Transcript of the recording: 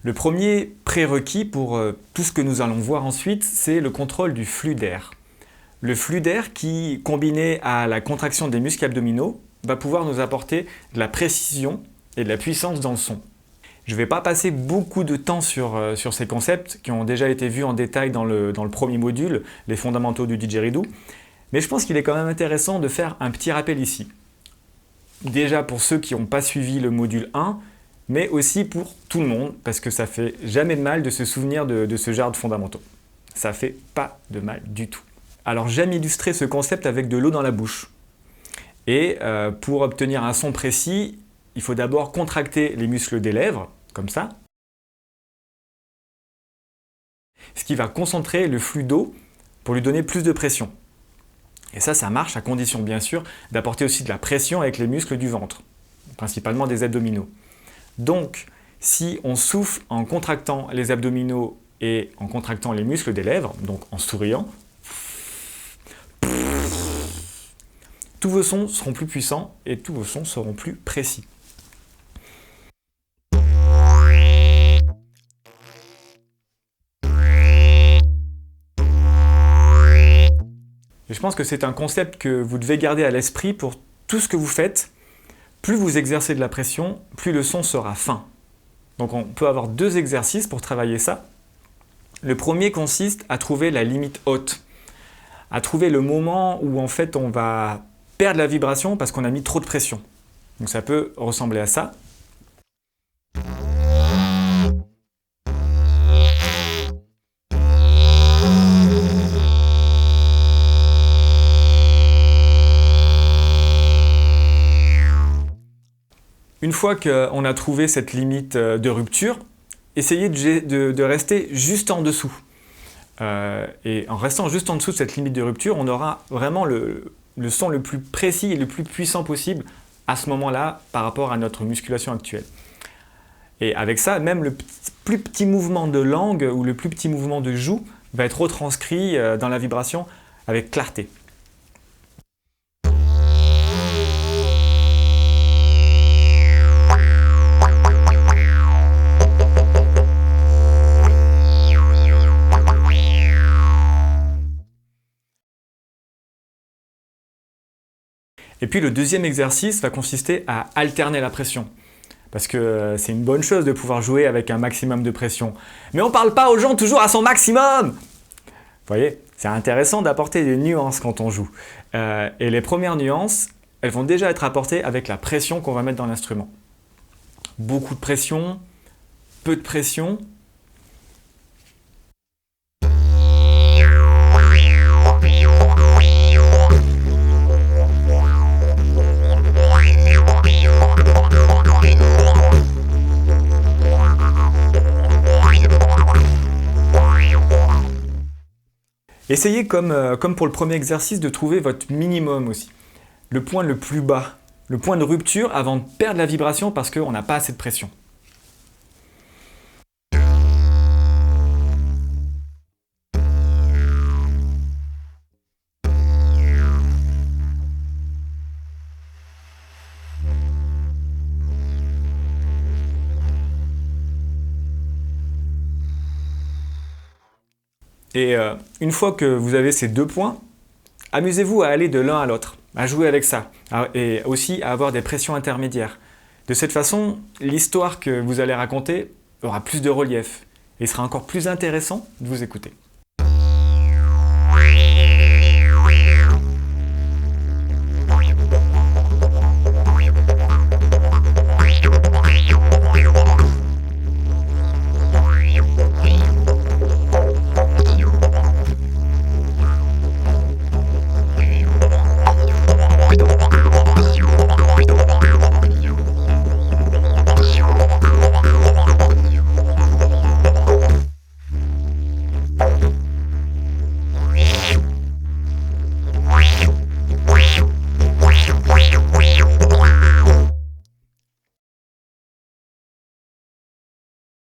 Le premier prérequis pour tout ce que nous allons voir ensuite, c'est le contrôle du flux d'air. Le flux d'air qui, combiné à la contraction des muscles abdominaux, va pouvoir nous apporter de la précision et de la puissance dans le son. Je ne vais pas passer beaucoup de temps sur ces concepts qui ont déjà été vus en détail dans le premier module, les fondamentaux du didgeridoo, mais je pense qu'il est quand même intéressant de faire un petit rappel ici. Déjà pour ceux qui n'ont pas suivi le module 1, mais aussi pour tout le monde, parce que ça fait jamais de mal de se souvenir de ce genre de fondamentaux. Ça fait pas de mal du tout. Alors j'aime illustrer ce concept avec de l'eau dans la bouche. Et pour obtenir un son précis, il faut d'abord contracter les muscles des lèvres, comme ça, ce qui va concentrer le flux d'eau pour lui donner plus de pression. Et ça marche à condition bien sûr d'apporter aussi de la pression avec les muscles du ventre, principalement des abdominaux. Donc, si on souffle en contractant les abdominaux et en contractant les muscles des lèvres, donc en souriant, tous vos sons seront plus puissants et tous vos sons seront plus précis. Et je pense que c'est un concept que vous devez garder à l'esprit pour tout ce que vous faites. Plus vous exercez de la pression, plus le son sera fin. Donc on peut avoir deux exercices pour travailler ça. Le premier consiste à trouver la limite haute, à trouver le moment où en fait on va perdre la vibration parce qu'on a mis trop de pression. Donc ça peut ressembler à ça. Une fois qu'on a trouvé cette limite de rupture, essayez de rester juste en dessous. Et en restant juste en dessous de cette limite de rupture, on aura vraiment le son le plus précis et le plus puissant possible à ce moment-là par rapport à notre musculation actuelle. Et avec ça, même le plus petit mouvement de langue ou le plus petit mouvement de joue va être retranscrit dans la vibration avec clarté. Et puis le deuxième exercice va consister à alterner la pression. Parce que c'est une bonne chose de pouvoir jouer avec un maximum de pression. Mais on ne parle pas aux gens toujours à son maximum! Vous voyez, c'est intéressant d'apporter des nuances quand on joue. Et les premières nuances, elles vont déjà être apportées avec la pression qu'on va mettre dans l'instrument. Beaucoup de pression, peu de pression. Essayez, comme pour le premier exercice, de trouver votre minimum aussi. Le point le plus bas, le point de rupture avant de perdre la vibration parce qu'on n'a pas assez de pression. Et une fois que vous avez ces deux points, amusez-vous à aller de l'un à l'autre, à jouer avec ça, et aussi à avoir des pressions intermédiaires. De cette façon, l'histoire que vous allez raconter aura plus de relief et sera encore plus intéressant de vous écouter.